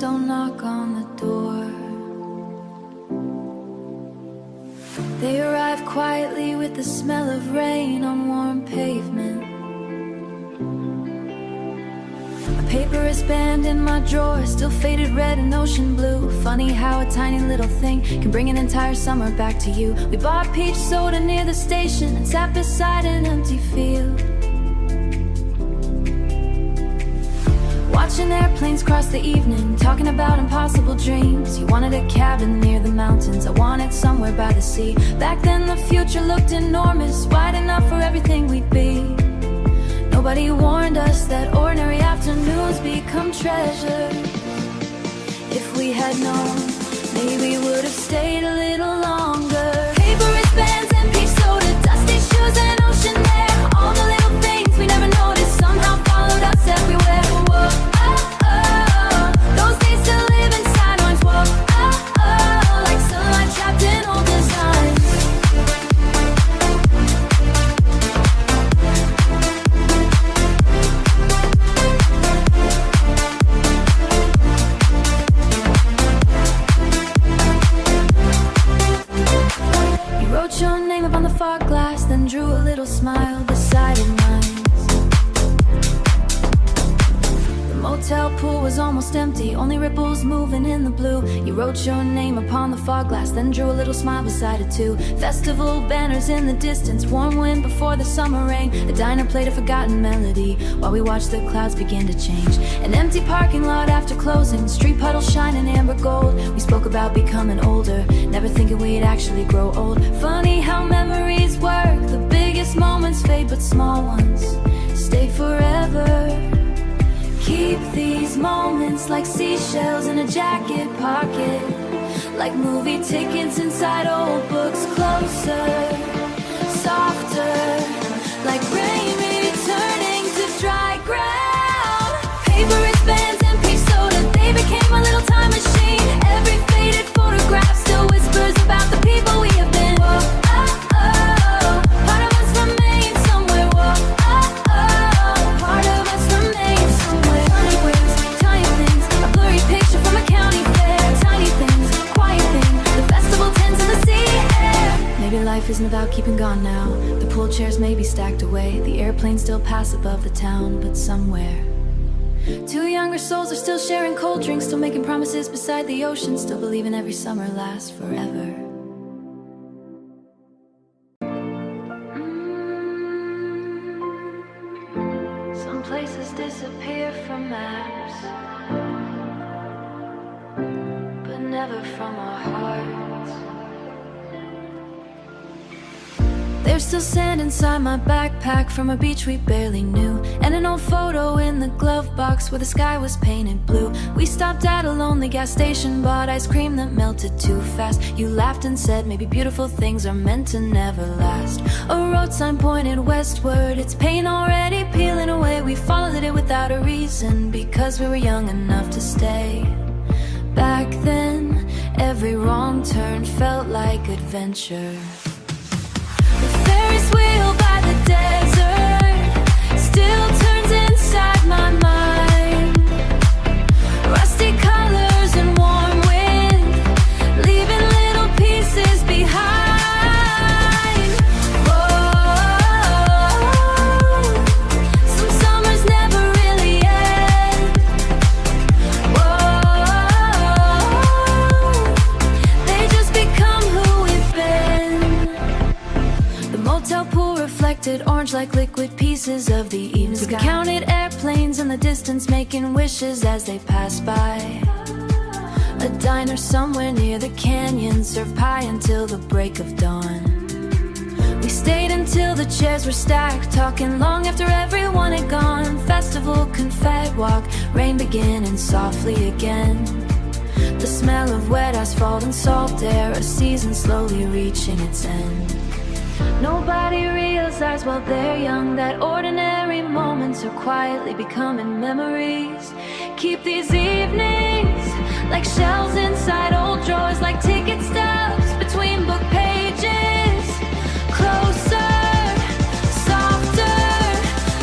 don't knock on the door. They arrive quietly with the smell of rain on warm pavement. A paper wristband in my drawer, still faded red and ocean blue. Funny how a tiny little thing can bring an entire summer back to you. We bought peach soda near the station and sat beside an empty field, watching airplanes cross the evening, talking about impossible dreams. You wanted a cabin near the mountains, I wanted somewhere by the sea. Back then the future looked enormous, wide enough for everything we'd be. Nobody warned us that ordinary afternoons become treasures. If we had known, maybe we would have stayed a little longer. Paper wristbands and peach soda, dusty shoes and ocean air. All the little things we never noticed somehow followed us everywhere. Whoa, oh, oh, those days still live inside minds. Whoa, oh, oh, like sunlight trapped in old designs. You wrote your name upon the fog glass, then drew a little smile beside mine. Motel pool was almost empty, only ripples moving in the blue. You wrote your name upon the fog glass, then drew a little smile beside it too. Festival banners in the distance, warm wind before the summer rain. The diner played a forgotten melody while we watched the clouds begin to change. An empty parking lot after closing, street puddles shining amber gold. We spoke about becoming older, never thinking we'd actually grow old. Funny how memories work, the biggest moments fade but small ones stay forever. Keep these moments like seashells in a jacket pocket, like movie tickets inside old books. Closer, softer, like rain returning to dry ground. Paper wristbands and peach soda, they became a little time machine. Every faded photograph still whispers about the people we have been. Whoa, oh, oh, part of us remains somewhere. Whoa, oh, oh, part of us remains somewhere. Funny ways, tiny things, a blurry picture from a county fair. Tiny things, quiet thing, the festival tents in the sea air. Maybe life isn't about keeping gone now. The pool chairs may be stacked away, the airplanes still pass above the town, but somewhere two younger souls are still sharing cold drinks, still making promises beside the ocean, still believing every summer lasts forever. Some places disappear from maps, but never from our hearts. There's still sand inside my backpack from a beach we barely knew, and an old photo in the glove box where the sky was painted blue. We stopped at a lonely gas station, bought ice cream that melted too fast. You laughed and said maybe beautiful things are meant to never last. A road sign pointed westward, its paint already peeling away. We followed it without a reason, because we were young enough to stay. Back then, every wrong turn felt like adventure. Ferris wheel by the desert still turns inside my mind. Rusty colors and warm wind, leaving little pieces behind. Whoa, some summers never really end. Whoa, they just become who we've been. The motel pool reflected orange like liquid pieces of the evening sky. We counted airplanes in the distance, making wishes as they passed by. A diner somewhere near the canyon served pie until the break of dawn. We stayed until the chairs were stacked, talking long after everyone had gone. Festival confetti walk, rain beginning softly again. The smell of wet asphalt and salt air, a season slowly reaching its end. Nobody realizes while they're young that ordinary moments are quietly becoming memories. Keep these evenings like shells inside old drawers, like ticket stubs between book pages. Closer, softer,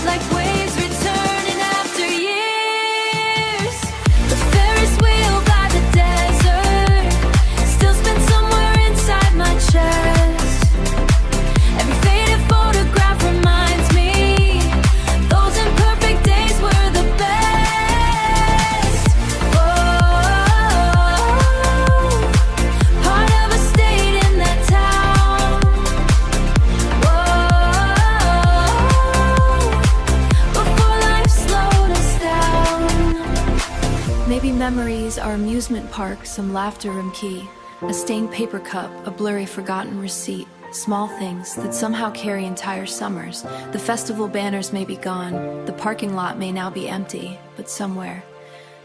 like waves returning after years. The Ferris wheel memories, our amusement park, some laughter room key, a stained paper cup, a blurry forgotten receipt. Small things that somehow carry entire summers. The festival banners may be gone, the parking lot may now be empty, but somewhere,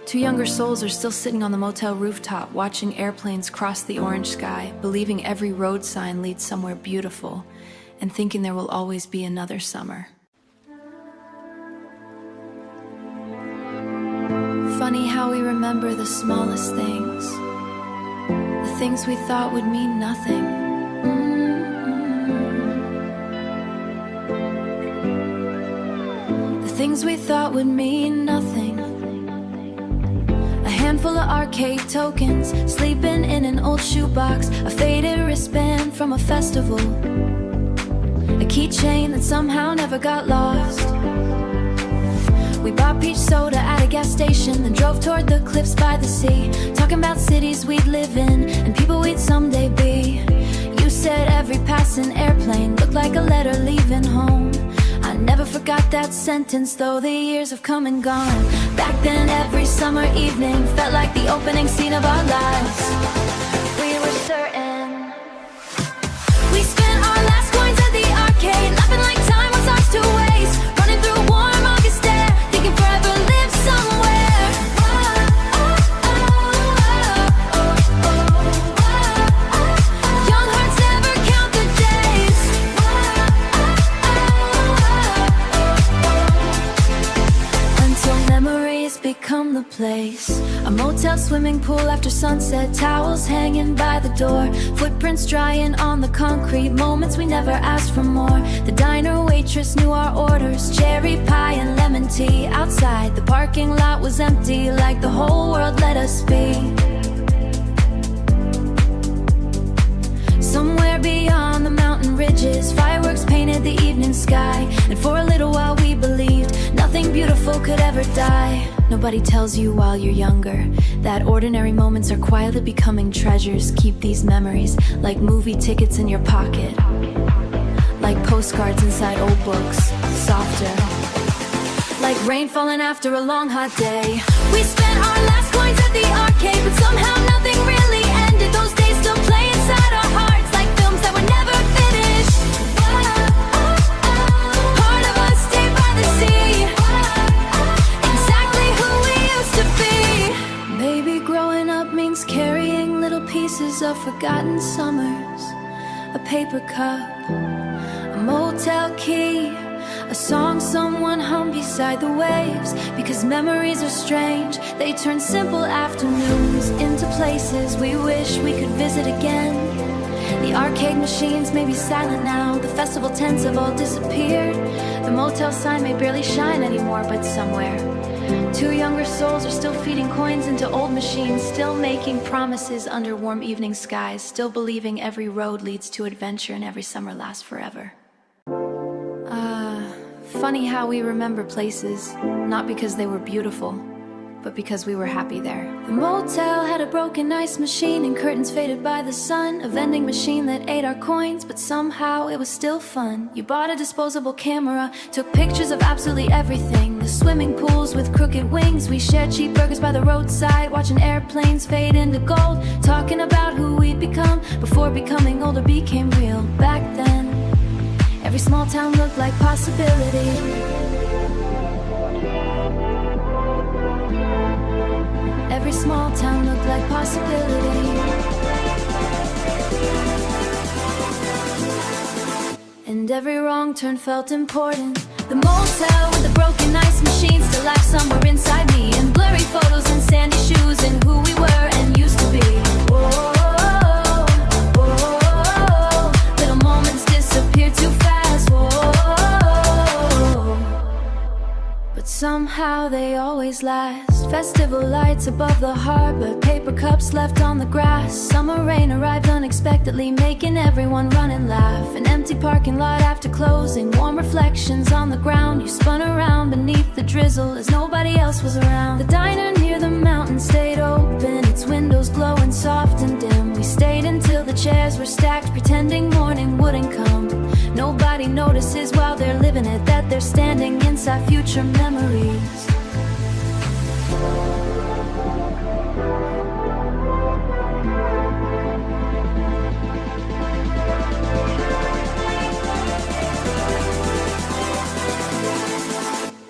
two younger souls are still sitting on the motel rooftop, watching airplanes cross the orange sky, believing every road sign leads somewhere beautiful, and thinking there will always be another summer. Funny how we remember the smallest things, the things we thought would mean nothing. The things we thought would mean nothing. A handful of arcade tokens, sleeping in an old shoebox, a faded wristband from a festival, a keychain that somehow never got lost. We bought peach soda at a gas station, then drove toward the cliffs by the sea, talking about cities we'd live in and people we'd someday be. You said every passing airplane looked like a letter leaving home. I never forgot that sentence, though the years have come and gone. Back then every summer evening felt like the opening scene of our lives. We were certain we spent our last coins at the arcade, laughing like time was ours to waste, running through warm August air, thinking forever live somewhere. Young hearts never count the days until memories become the place. A motel swimming pool after sunset, towels hanging by the door, footprints drying on the concrete, moments we never asked for more. The diner waitress knew our orders, cherry pie and lemon tea. Outside, the parking lot was empty, like the whole world let us be. Somewhere beyond the mountain ridges, fireworks painted the evening sky, and for a little while we believed nothing beautiful could ever die. Nobody tells you while you're younger that ordinary moments are quietly becoming treasures. Keep these memories like movie tickets in your pocket, like postcards inside old books, softer, like rain falling after a long hot day. We spent our last coins at the arcade, but somehow nothing really ended. Those days still play inside our hearts like films that were never finished. Part of us stayed by the sea, exactly who we used to be. Maybe growing up means carrying little pieces of forgotten summers, a paper cup, a motel key, a song someone hummed beside the waves. Because memories are strange, they turn simple afternoons into places we wish we could visit again. The arcade machines may be silent now, the festival tents have all disappeared, the motel sign may barely shine anymore, but somewhere two younger souls are still feeding coins into old machines, still making promises under warm evening skies, still believing every road leads to adventure and every summer lasts forever. Funny how we remember places, not because they were beautiful, but because we were happy there. The motel had a broken ice machine and curtains faded by the sun, a vending machine that ate our coins, but somehow it was still fun. You bought a disposable camera, took pictures of absolutely everything, the swimming pools with crooked wings. We shared cheap burgers by the roadside, watching airplanes fade into gold, talking about who we'd become before becoming older became real. Back then every small town looked like possibility. Every small town looked like possibility. And every wrong turn felt important. The motel with the broken ice machine still lives somewhere inside me, and blurry photos and sandy shoes and who we were and used to be. Whoa, whoa, little moments disappear too fast. Whoa, but somehow they always last. Festival lights above the harbor, paper cups left on the grass. Summer rain arrived unexpectedly, making everyone run and laugh. An empty parking lot after closing, warm reflections on the ground. You spun around beneath the drizzle as nobody else was around. The diner near the mountain stayed open, its windows glowing soft and dim. We stayed until the chairs were stacked, pretending morning wouldn't come. Nobody notices while they're living it, that they're standing inside future memories.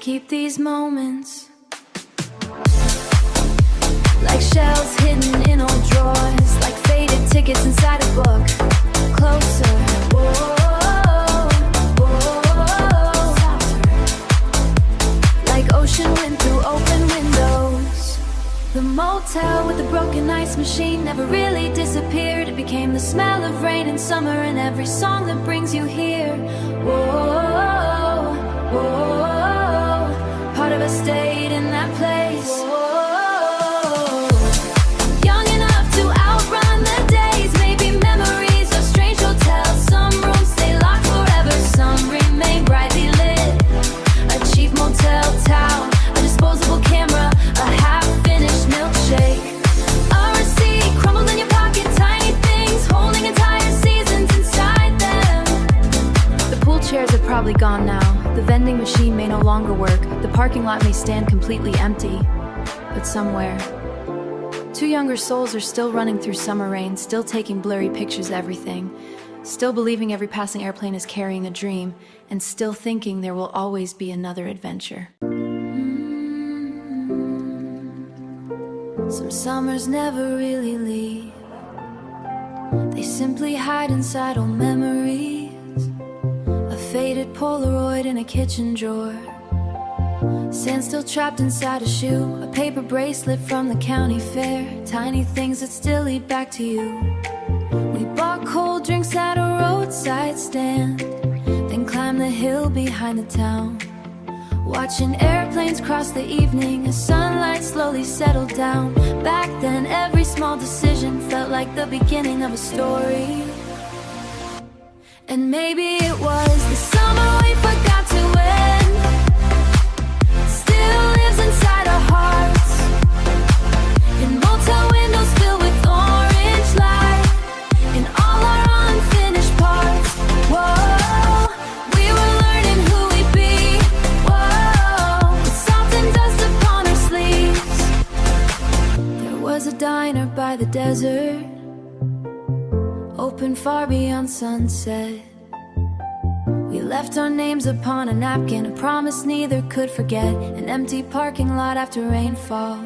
keep these moments like shells hidden in old drawers, like faded tickets inside a book. Closer, whoa, whoa, like ocean wind through open windows. The motel with the broken ice machine never really disappeared. It became the smell of rain in summer and every song that brings you here. Whoa, whoa, part of us stayed in that place. Whoa, young enough to outrun the days, maybe memories of strange hotels. Some rooms stay locked forever, some remain brightly lit. A cheap motel town, a disposable camera, a half-finished milkshake. A receipt crumbled in your pocket, tiny things holding entire seasons inside them. The pool chairs are probably gone now. The vending machine may no longer work. The parking lot may stand completely empty. But somewhere, two younger souls are still running through summer rain, still taking blurry pictures of everything, still believing every passing airplane is carrying a dream, and still thinking there will always be another adventure. Some summers never really leave. They simply hide inside old memories. A faded Polaroid in a kitchen drawer, sand still trapped inside a shoe, a paper bracelet from the county fair, tiny things that still lead back to you. We bought cold drinks at a roadside stand, then climbed the hill behind the town, watching airplanes cross the evening as sunlight slowly settled down. Back then every small decision felt like the beginning of a story. And maybe it was the summer we forgot to end, still lives inside our hearts, in motel windows filled with orange light, in all our unfinished parts. Whoa, we were learning who we'd be. Whoa, with salt and dust upon our sleeves. There was a diner by the desert, open far beyond sunset. We left our names upon a napkin, a promise neither could forget, an empty parking lot after rainfall.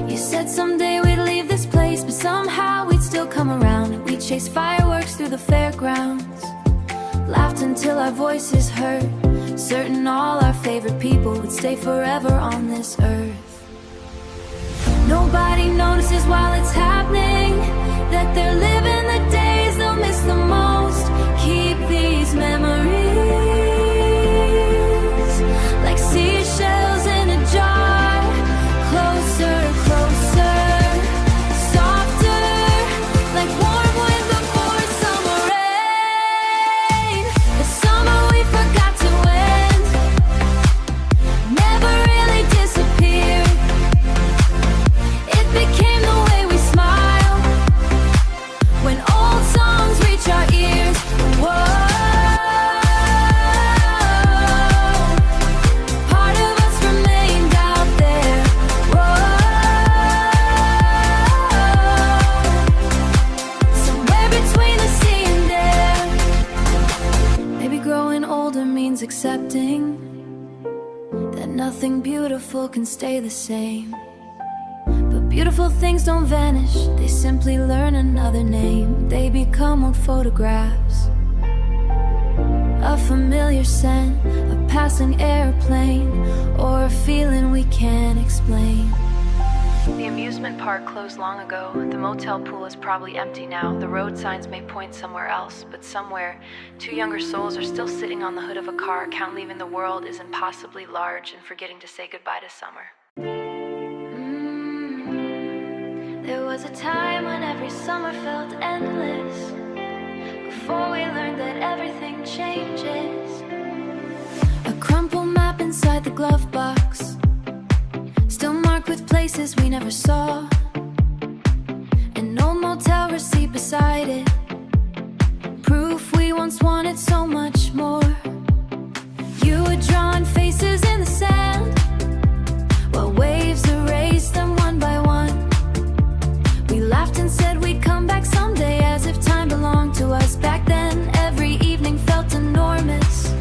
You said someday we'd leave this place, but somehow we'd still come around. We'd chase fireworks through the fairgrounds, laughed until our voices hurt, certain all our favorite people would stay forever on this earth. Nobody notices while it's happening, that they're living the days they'll miss the most. Keep these memories like seashells in a jar, closer, closer, softer, like warm wind before summer rain. The summer we forgot to end never really disappeared. It became the way we smile when old songs reach our ears. Whoa, part of us remained out there. Whoa, somewhere between the sea and air. Maybe growing older means accepting that nothing beautiful can stay the same. But beautiful things don't vanish, they simply learn another name. They become old photographs, a familiar scent, a passing airplane, or a feeling we can't explain. The amusement park closed long ago. The motel pool is probably empty now. The road signs may point somewhere else, but somewhere, two younger souls are still sitting on the hood of a car, count leaving the world is impossibly large and forgetting to say goodbye to summer. There was a time when every summer felt endless, before we learned that everything changes. A crumpled map inside the glove box, still marked with places we never saw. An old motel receipt beside it, proof we once wanted so much more. You had drawn faces in the sand, while waves erased them one by one. We laughed and said we'd come back someday, as if time belonged to us. Back then, every evening felt enormous.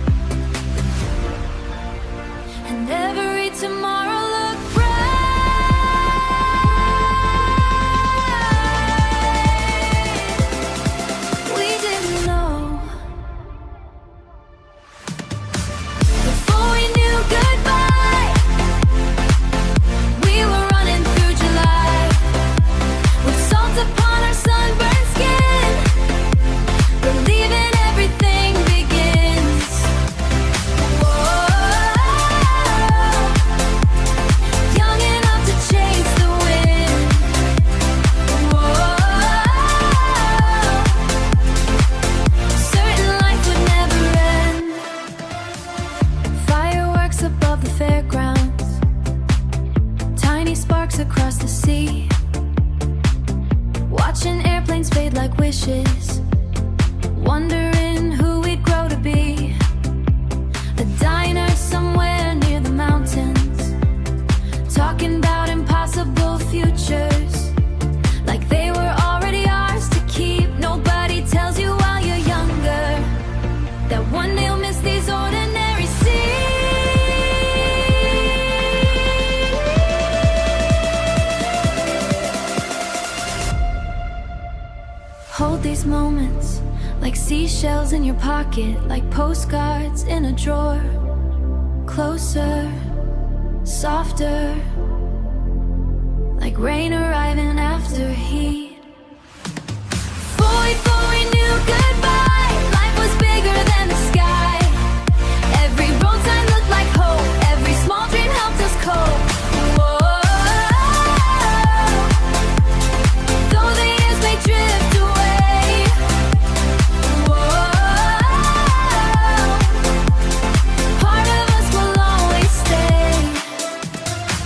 these moments, like seashells in your pocket, like postcards in a drawer. Closer, softer, like rain arriving after heat. Before we knew goodbye, life was bigger than the sky. Every road sign looked like hope, every small dream helped us cope. Whoa. Though the years may drift away, whoa, part of us will always stay.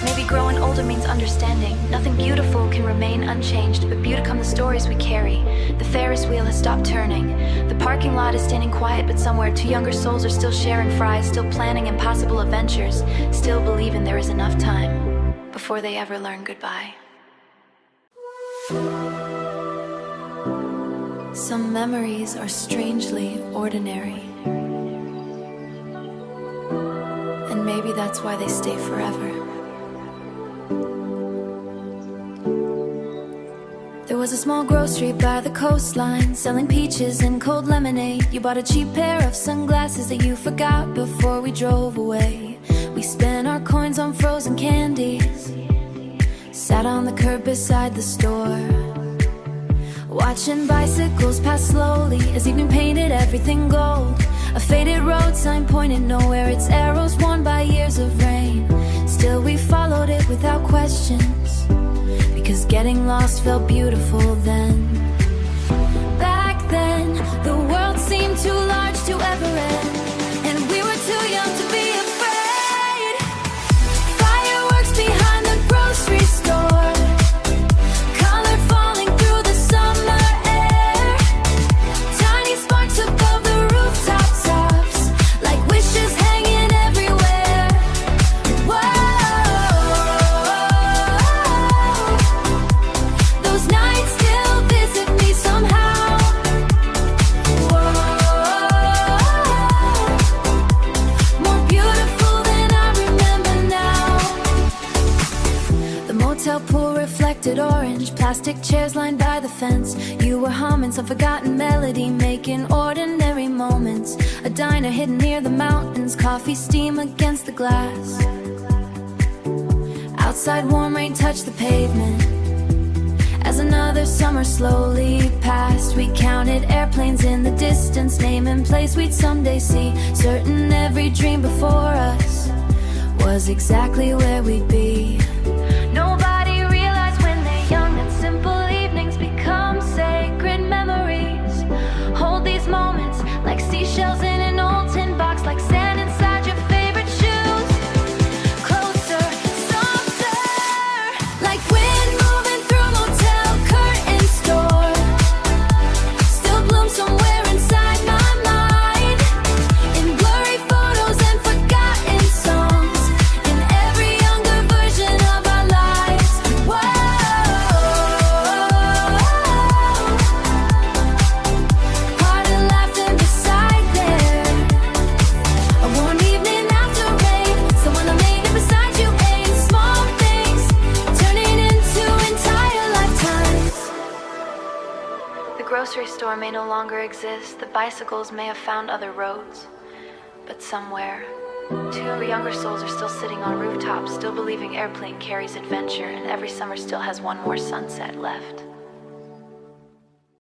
Maybe growing older means understanding. Nothing beautiful can remain unchanged, but beauty come the stories we carry. The Ferris wheel has stopped turning. The parking lot is standing quiet, but somewhere two younger souls are still sharing fries, still planning impossible adventures, still believing there is enough time before they ever learn goodbye. Some memories are strangely ordinary, and maybe that's why they stay forever. There was a small grocery by the coastline, selling peaches and cold lemonade. You bought a cheap pair of sunglasses that you forgot before we drove away. We spent our coins on frozen candies, sat on the curb beside the store, watching bicycles pass slowly as evening painted everything gold. A faded road sign pointed nowhere, its arrows worn by years of rain. Still we followed it without questions, because getting lost felt beautiful then. Back then, the world seemed too large to ever end, and we were too young to be afraid. Fireworks behind the grocery store, color falling through the summer air, tiny sparks above the rooftop tops, like wishes hanging everywhere. Whoa. Those nights still visit me somehow. Whoa. More beautiful than I remember now. The motel pool reflected orange, plastic chairs lined by the fence. You were humming some forgotten melody, making ordinary moments. A diner hidden near the mountains, coffee steam against the glass. Outside warm rain touched the pavement as another summer slowly passed. We counted airplanes in the distance, naming place we'd someday see, certain every dream before us was exactly where we'd be. Nobody realized when they're young that simple evenings become sacred memories. Hold these moments like seashells in an old tin box, like sand inside your favorite shoes. Closer, softer, like wind moving through motel curtain store. Still bloom somewhere inside my mind, in blurry photos and forgotten songs, in every younger version of our lives. Whoa. Part of laughing beside there, a warm evening after rain, someone that made it beside you ain't small things turning into entire lifetimes. The grocery store may no longer exist, the bicycles may have found other roads, but somewhere, two younger souls are still sitting on rooftops, still believing airplane carries adventure, and every summer still has one more sunset left.